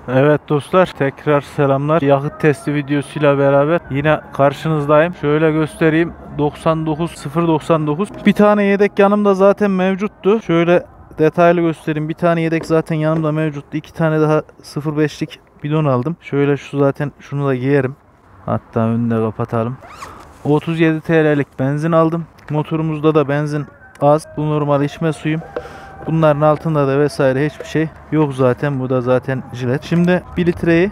Evet dostlar, tekrar selamlar. Yakıt testi videosuyla beraber yine karşınızdayım. Şöyle göstereyim. 99 bir tane yedek yanımda zaten mevcuttu. Şöyle detaylı göstereyim. Bir tane yedek zaten yanımda mevcuttu. 2 tane daha 0.5'lik bidon aldım. Şöyle şunu da giyerim. Hatta önünü de kapatalım. 37 TL'lik benzin aldım. Motorumuzda da benzin az. Bu normal içme suyum. Bunların altında da vesaire hiçbir şey yok zaten. Bu da zaten jilet. Şimdi 1 litreyi,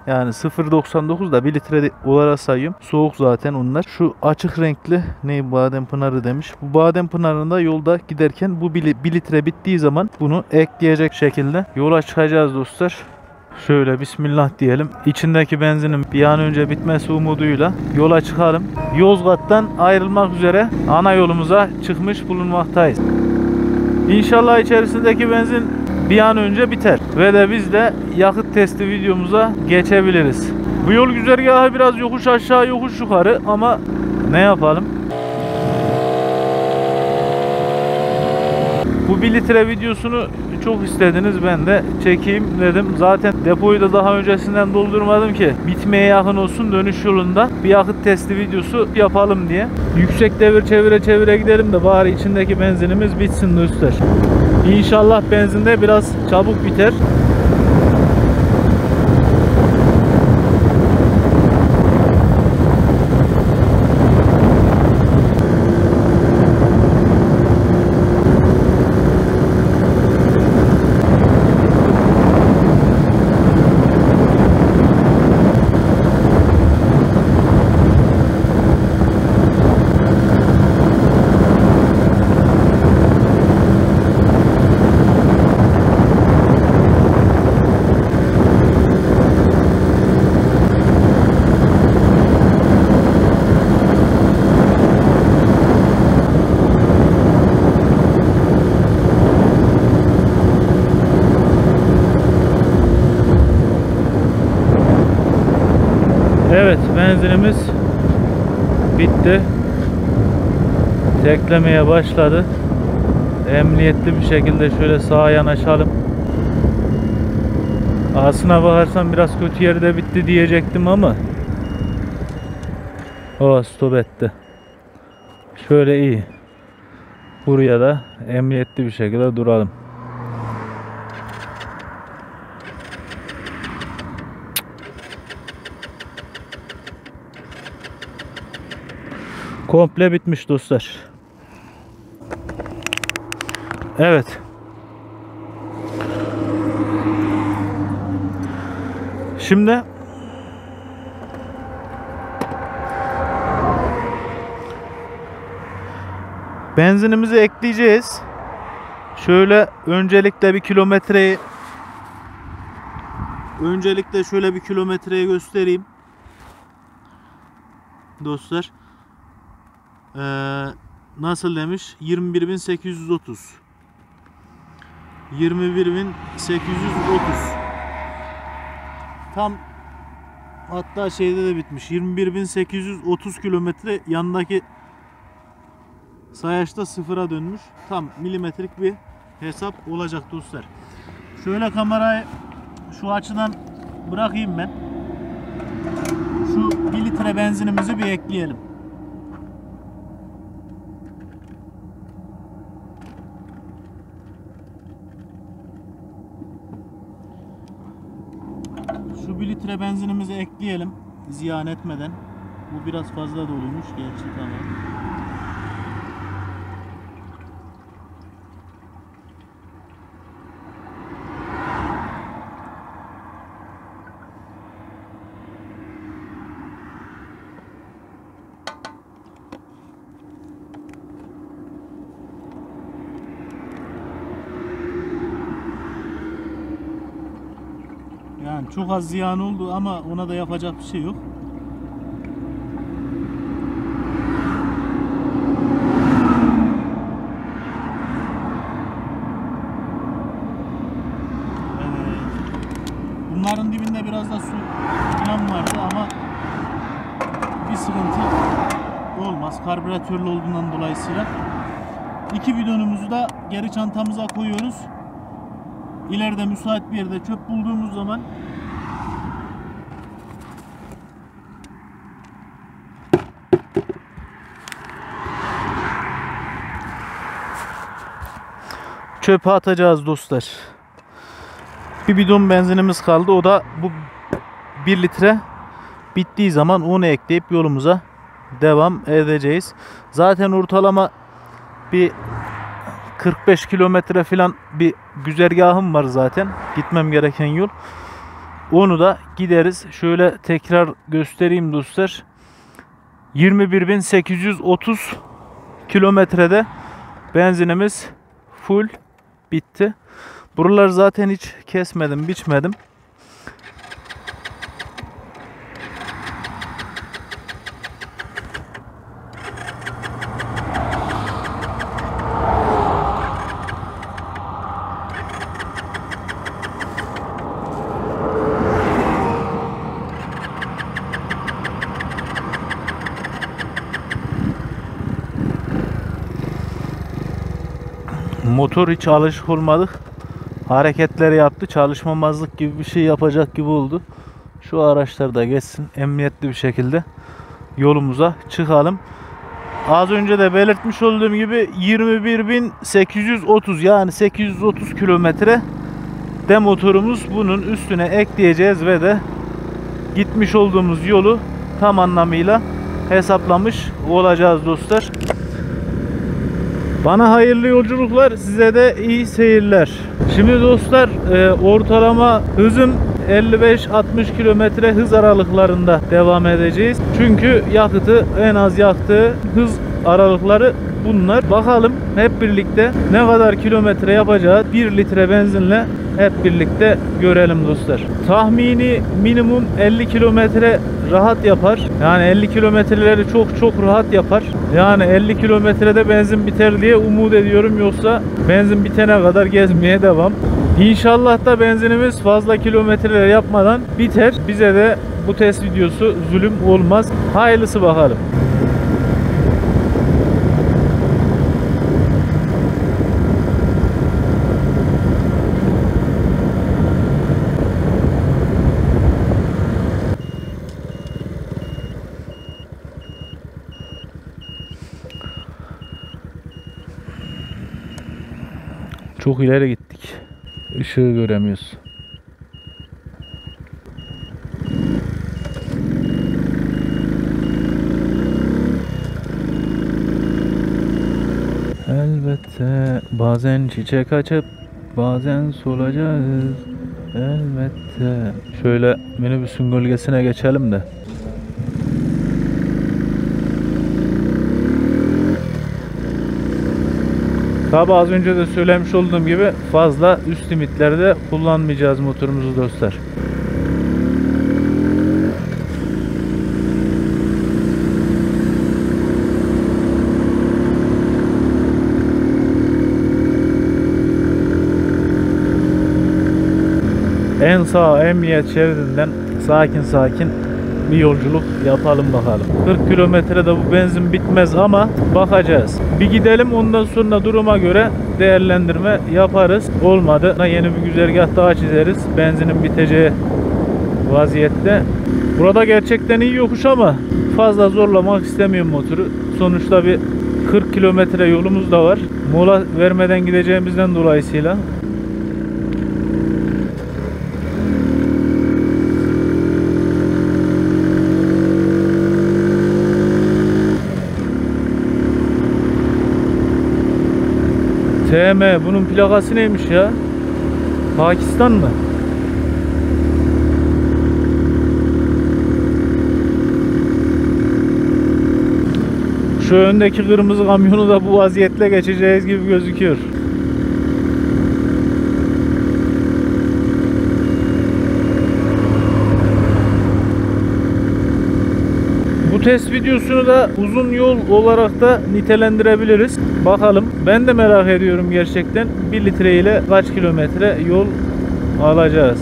yani 0.99 da 1 litre olarak sayıyorum. Soğuk zaten onlar. Şu açık renkli ne, badem pınarı demiş. Bu badem pınarında yolda giderken bu 1 litre bittiği zaman bunu ekleyecek şekilde yola çıkacağız dostlar. Şöyle bismillah diyelim. İçindeki benzinin bir an önce bitmesi umuduyla yola çıkalım. Yozgat'tan ayrılmak üzere ana yolumuza çıkmış bulunmaktayız. İnşallah içerisindeki benzin bir an önce biter ve de biz de yakıt testi videomuza geçebiliriz. Bu yol güzergahı biraz yokuş aşağı yokuş yukarı ama ne yapalım? Bu 1 litre videosunu çok istediniz, ben de çekeyim dedim. Zaten depoyu da daha öncesinden doldurmadım ki bitmeye yakın olsun, dönüş yolunda bir yakıt testi videosu yapalım diye. Yüksek devir çevire çevire gidelim de bari içindeki benzinimiz bitsin dostlar. İnşallah benzin de biraz çabuk biter. Evet, benzinimiz bitti. Teklemeye başladı. Emniyetli bir şekilde şöyle sağa yanaşalım. Aslına bakarsan biraz kötü yerde bitti diyecektim ama stop etti. Şöyle iyi. Buraya da emniyetli bir şekilde duralım. Komple bitmiş dostlar. Evet. Şimdi benzinimizi ekleyeceğiz. Şöyle öncelikle şöyle bir kilometreyi göstereyim. Dostlar. Nasıl demiş? 21.830. 21.830. Tam hatta şeyde de bitmiş. 21.830 kilometre, yanındaki sayaçta sıfıra dönmüş. Tam milimetrik bir hesap olacak dostlar. Şöyle kamerayı şu açıdan bırakayım ben. Şu 1 litre benzinimizi bir ekleyelim. Şu 1 litre benzinimizi ekleyelim ziyan etmeden. Bu biraz fazla doluymuş gerçi, tamam. Yani çok az ziyan oldu ama ona da yapacak bir şey yok. Evet. Bunların dibinde biraz da su falan vardı ama bir sıkıntı olmaz. Karbüratörlü olduğundan dolayısıyla. 2 bidonumuzu da geri çantamıza koyuyoruz. ileride müsait bir yerde çöp bulduğumuz zaman çöpe atacağız dostlar. Bir bidon benzinimiz kaldı. O da bu 1 litre bittiği zaman onu ekleyip yolumuza devam edeceğiz. Zaten ortalama bir 45 kilometre falan bir güzergahım var zaten. Gitmem gereken yol. Onu da gideriz. Şöyle tekrar göstereyim dostlar. 21.830 kilometrede benzinimiz full bitti. Buraları zaten hiç kesmedim, biçmedim. Motor hiç alışık olmadık. Hareketleri yaptı. Çalışmamazlık gibi bir şey yapacak gibi oldu. Şu araçlar da geçsin. Emniyetli bir şekilde yolumuza çıkalım. Az önce de belirtmiş olduğum gibi 21.830 yani 830 kilometre de motorumuz, bunun üstüne ekleyeceğiz ve de gitmiş olduğumuz yolu tam anlamıyla hesaplamış olacağız dostlar. Bana hayırlı yolculuklar, size de iyi seyirler. Şimdi dostlar ortalama hızım 55-60 kilometre hız aralıklarında devam edeceğiz. Çünkü yakıtı en az yaktığı hız aralıkları bunlar. Bakalım hep birlikte ne kadar kilometre yapacağız 1 litre benzinle hep birlikte görelim dostlar. Tahmini minimum 50 kilometre rahat yapar. Yani 50 kilometreleri çok rahat yapar. Yani 50 kilometrede benzin biter diye umut ediyorum. Yoksa benzin bitene kadar gezmeye devam. İnşallah da benzinimiz fazla kilometreler yapmadan biter. Bize de bu test videosu zulüm olmaz. Hayırlısı bakalım. Çok ileri gittik. Işığı göremiyoruz. Elbette bazen çiçek açıp bazen solacağız. Elbette. Şöyle minibüsün gölgesine geçelim de. Tabi az önce de söylemiş olduğum gibi fazla üst limitlerde kullanmayacağız motorumuzu dostlar. En sağ emniyet şeridinden sakin bir yolculuk yapalım bakalım. 40 kilometrede bu benzin bitmez ama bakacağız. Bir gidelim, ondan sonra duruma göre değerlendirme yaparız. Olmadı yeni bir güzergah daha çizeriz. Benzinin biteceği vaziyette. Burada gerçekten iyi yokuş ama fazla zorlamak istemiyorum motoru. Sonuçta bir 40 kilometre yolumuz da var. Mola vermeden gideceğimizden dolayısıyla. TM, bunun plakası neymiş ya? Pakistan mı? Şu öndeki kırmızı kamyonu da bu vaziyetle geçeceğiz gibi gözüküyor. Bu test videosunu da uzun yol olarak da nitelendirebiliriz. Bakalım. Ben de merak ediyorum gerçekten. 1 litre ile kaç kilometre yol alacağız.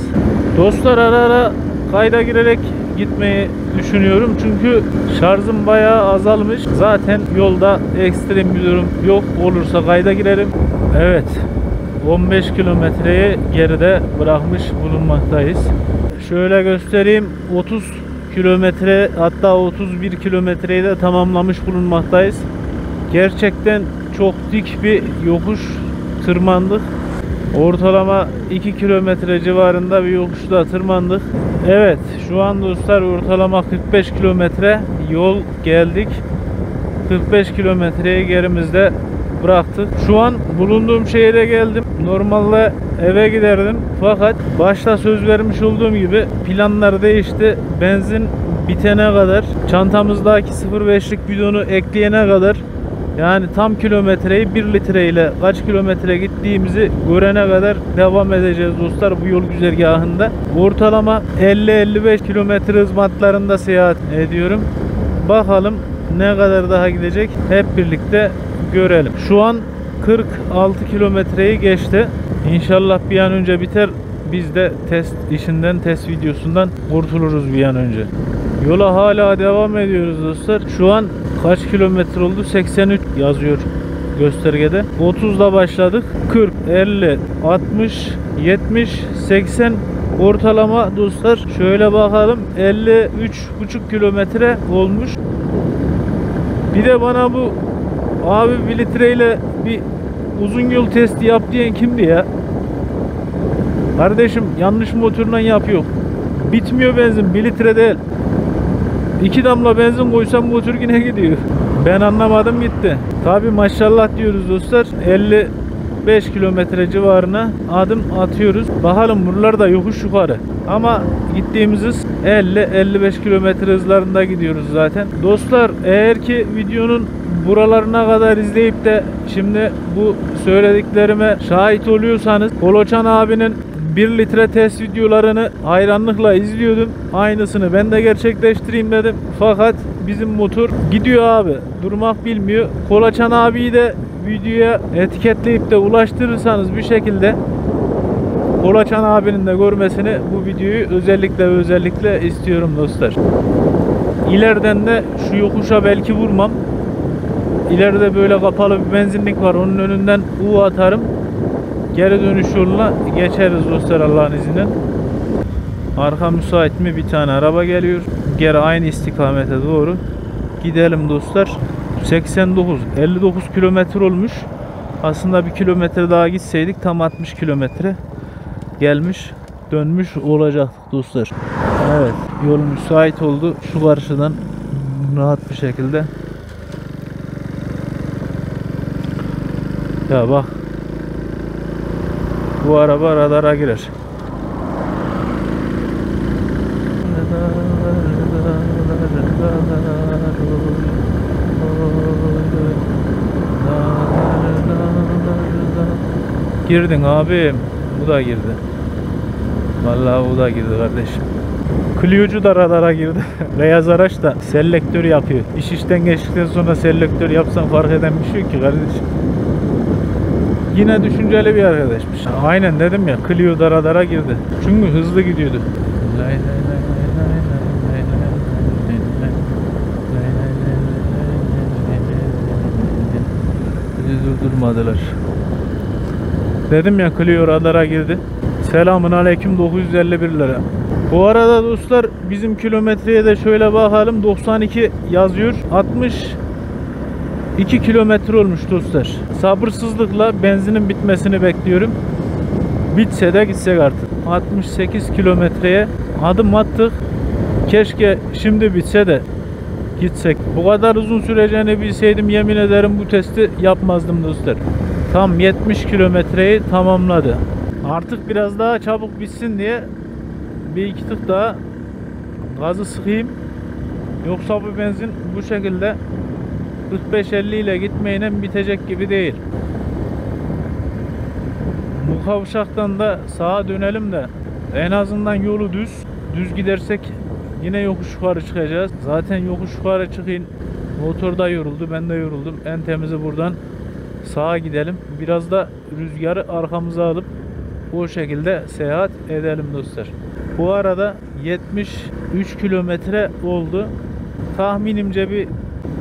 Dostlar, ara kayda girerek gitmeyi düşünüyorum. Çünkü şarjım bayağı azalmış. Zaten yolda ekstrem bir durum yok. Olursa kayda girerim. Evet. 15 kilometreyi geride bırakmış bulunmaktayız. Şöyle göstereyim, 30 kilometre, hatta 31 kilometreyi de tamamlamış bulunmaktayız. Gerçekten çok dik bir yokuş tırmandık. Ortalama 2 kilometre civarında bir yokuşta tırmandık. Evet, şu an dostlar ortalama 45 kilometre yol geldik. 45 kilometreyi gerimizde bıraktık. Şu an bulunduğum şehre geldim. Normalde eve giderdim. Fakat başta söz vermiş olduğum gibi planlar değişti. Benzin bitene kadar, çantamızdaki 0.5'lik bidonu ekleyene kadar, yani tam kilometreyi 1 litre ile kaç kilometre gittiğimizi görene kadar devam edeceğiz dostlar bu yol güzergahında. Ortalama 50-55 kilometre hız bantlarında seyahat ediyorum. Bakalım ne kadar daha gidecek, hep birlikte görelim. Şu an 46 kilometreyi geçti. İnşallah bir an önce biter. Biz de test işinden, test videosundan kurtuluruz bir an önce. Yola hala devam ediyoruz dostlar. Şu an kaç kilometre oldu? 83 yazıyor göstergede. 30'da başladık. 40, 50, 60, 70, 80 ortalama dostlar. Şöyle bakalım. 53,5 kilometre olmuş. Bir de bana bu abi 1 litreyle bir uzun yol testi yap diyen kimdi ya? Kardeşim yanlış motorla yapıyor. Bitmiyor benzin, 1 litre değil. 2 damla benzin koysam motor yine gidiyor. Ben anlamadım gitti. Tabi maşallah diyoruz dostlar. 55 kilometre civarına adım atıyoruz. Bakalım buralarda yokuş yukarı. Ama gittiğimiz hız 50-55 kilometre hızlarında gidiyoruz zaten. Dostlar eğer ki videonun buralarına kadar izleyip de şimdi bu söylediklerime şahit oluyorsanız, Koloçan abinin 1 litre test videolarını hayranlıkla izliyordum. Aynısını ben de gerçekleştireyim dedim. Fakat bizim motor gidiyor abi. Durmak bilmiyor. Koloçan abiyi de videoya etiketleyip de ulaştırırsanız bir şekilde Koloçan abinin de görmesini bu videoyu özellikle istiyorum dostlar. İleriden de şu yokuşa belki vurmam. İleride böyle kapalı bir benzinlik var. Onun önünden U atarım. Geri dönüş yoluna geçeriz dostlar Allah'ın izniyle. Arka müsait mi? Bir tane araba geliyor. Geri aynı istikamete doğru gidelim dostlar. 89, 59 kilometre olmuş. Aslında 1 kilometre daha gitseydik tam 60 kilometre gelmiş, dönmüş olacaktık dostlar. Evet, yol müsait oldu. Şu karşıdan rahat bir şekilde. Ya bak, bu araba radara girer. Girdin abim. Bu da girdi. Vallahi bu da girdi kardeşim. Clio'cu da radara girdi. Beyaz araç da selektör yapıyor. İş işten geçtikten sonra selektör yapsan fark eden bir şey yok ki kardeşim. Yine düşünceli bir arkadaşmış. Aynen dedim ya, Clio da radara girdi. Çünkü hızlı gidiyordu. Bizi durdurmadılar. Dedim ya, Clio radara girdi. Selamun aleyküm 951 lira. Bu arada dostlar bizim kilometreye de şöyle bakalım. 92 yazıyor. 62 kilometre olmuş dostlar. Sabırsızlıkla benzinin bitmesini bekliyorum. Bitse de gitsek artık. 68 kilometreye adım attık. Keşke şimdi bitse de gitsek. Bu kadar uzun süreceğini bilseydim yemin ederim bu testi yapmazdım dostlar. Tam 70 kilometreyi tamamladı. Artık biraz daha çabuk bitsin diye bir iki tık daha gazı sıkayım. Yoksa bu benzin bu şekilde 45-50 ile gitmeyle bitecek gibi değil. Bu kavşaktan da sağa dönelim de en azından yolu düz gidersek yine yokuş yukarı çıkacağız. Zaten yokuş yukarı çıkayım. Motor da yoruldu, ben de yoruldum. En temizi buradan sağa gidelim. Biraz da rüzgarı arkamıza alıp bu şekilde seyahat edelim dostlar. Bu arada 73 kilometre oldu. Tahminimce bir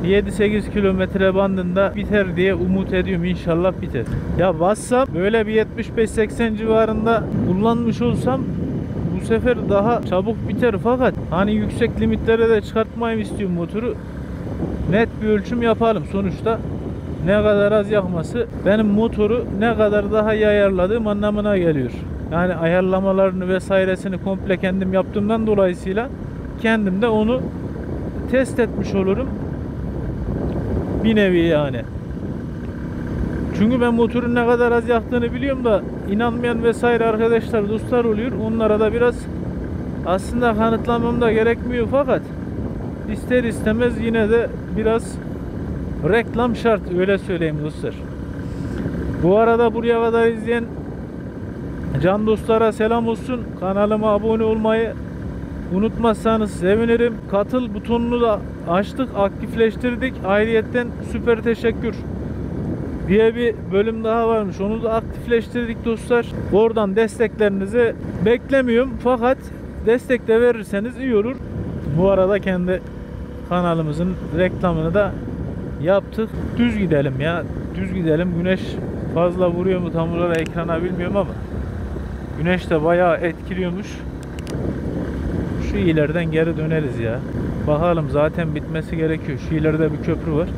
7-8 kilometre bandında biter diye umut ediyorum. İnşallah biter. Ya bassam böyle bir 75-80 civarında kullanmış olsam bu sefer daha çabuk biter, fakat hani yüksek limitlere de çıkartmayayım istiyorum motoru. Net bir ölçüm yapalım. Sonuçta ne kadar az yakması benim motoru ne kadar daha iyi ayarladığım anlamına geliyor. Yani ayarlamalarını vesairesini komple kendim yaptığımdan dolayısıyla kendim de onu test etmiş olurum. Bir nevi yani. Çünkü ben motorun ne kadar az yaktığını biliyorum da inanmayan vesaire arkadaşlar, dostlar oluyor. Onlara da biraz aslında kanıtlamam da gerekmiyor, fakat ister istemez yine de biraz reklam şart, öyle söyleyeyim dostlar. Bu arada buraya kadar izleyen can dostlara selam olsun. Kanalıma abone olmayı unutmazsanız sevinirim. Katıl butonunu da açtık, aktifleştirdik. Ayrıyetten süper teşekkür diye bir bölüm daha varmış. Onu da aktifleştirdik dostlar. Oradan desteklerinizi beklemiyorum, fakat destek de verirseniz iyi olur. Bu arada kendi kanalımızın reklamını da yaptık. Düz gidelim ya. Düz gidelim. Güneş fazla vuruyor mu tam olarak ekrana bilmiyorum ama güneş de bayağı etkiliyormuş. Şu ileriden geri döneriz ya. Bakalım, zaten bitmesi gerekiyor. Şu ileride bir köprü var.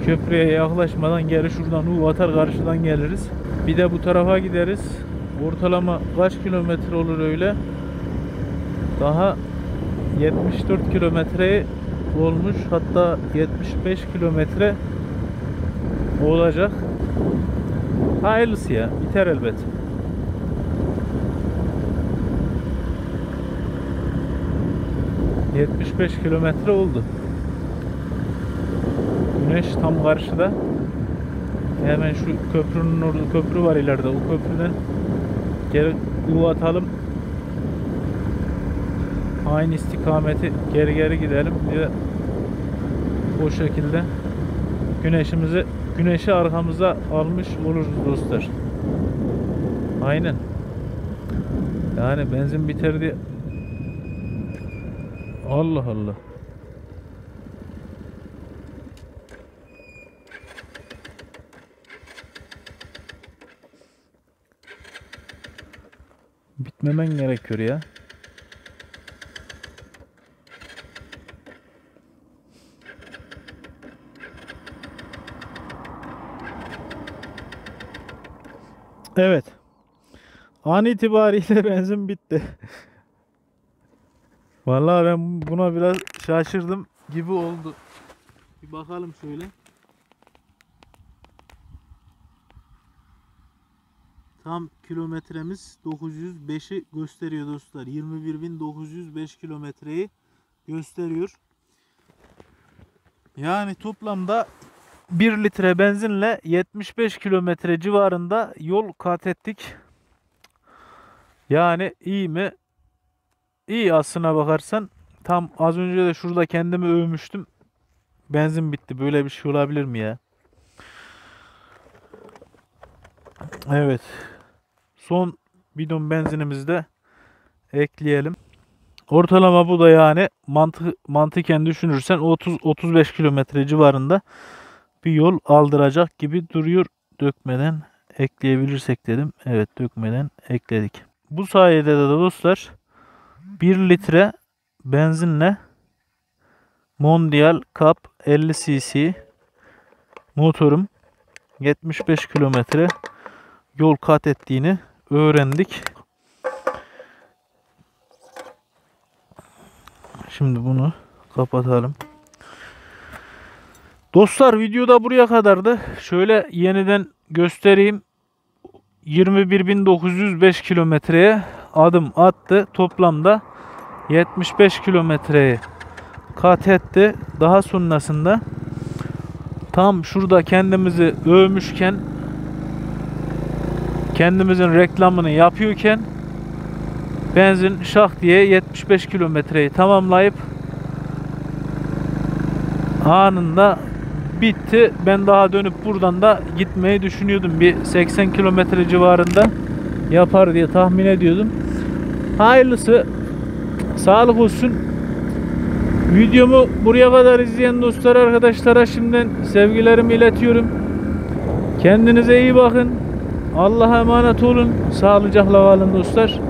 Köprüye yaklaşmadan geri şuradan atar, karşıdan geliriz. Bir de bu tarafa gideriz. Ortalama kaç kilometre olur öyle? Daha 74 kilometre olmuş. Hatta 75 kilometre olacak. Hayırlısı ya. Biter elbet. ...75 kilometre oldu. Güneş tam karşıda. Hemen şu köprünün orada, köprü var ileride. O köprüden geri atalım. Aynı istikameti geri gidelim diye, o şekilde güneşi arkamıza almış oluruz dostlar. Aynen. Yani benzin bitirdi. Allah Allah. Bitmemen gerekiyor ya. Evet. An itibariyle benzin bitti. Vallahi ben buna biraz şaşırdım gibi oldu. Bir bakalım şöyle. Tam kilometremiz 905'i gösteriyor dostlar. 21.905 kilometreyi gösteriyor. Yani toplamda 1 litre benzinle 75 kilometre civarında yol kat ettik. Yani iyi mi? İyi aslına bakarsan. Tam az önce de şurada kendimi övmüştüm. Benzin bitti. Böyle bir şey olabilir mi ya? Evet. Son bidon benzinimizi de ekleyelim. Ortalama bu da yani mantıken düşünürsen 30-35 kilometre civarında bir yol aldıracak gibi duruyor. Dökmeden ekleyebilirsek dedim. Evet, dökmeden ekledik. Bu sayede de dostlar 1 litre benzinle Mondial Cup 50 cc motorum 75 kilometre yol kat ettiğini öğrendik. Şimdi bunu kapatalım. Dostlar, videoda buraya kadardı. Şöyle yeniden göstereyim. 21.905 kilometreye adım attı. Toplamda 75 kilometreyi kat etti. Daha sonrasında tam şurada kendimizi övmüşken, kendimizin reklamını yapıyorken benzin şak diye 75 kilometreyi tamamlayıp anında bitti. Ben daha dönüp buradan da gitmeyi düşünüyordum. Bir 80 kilometre civarında yapar diye tahmin ediyordum. Hayırlısı, sağlık olsun. Videomu buraya kadar izleyen dostlar, arkadaşlara şimdiden sevgilerimi iletiyorum. Kendinize iyi bakın. Allah'a emanet olun. Sağlıcakla kalın dostlar.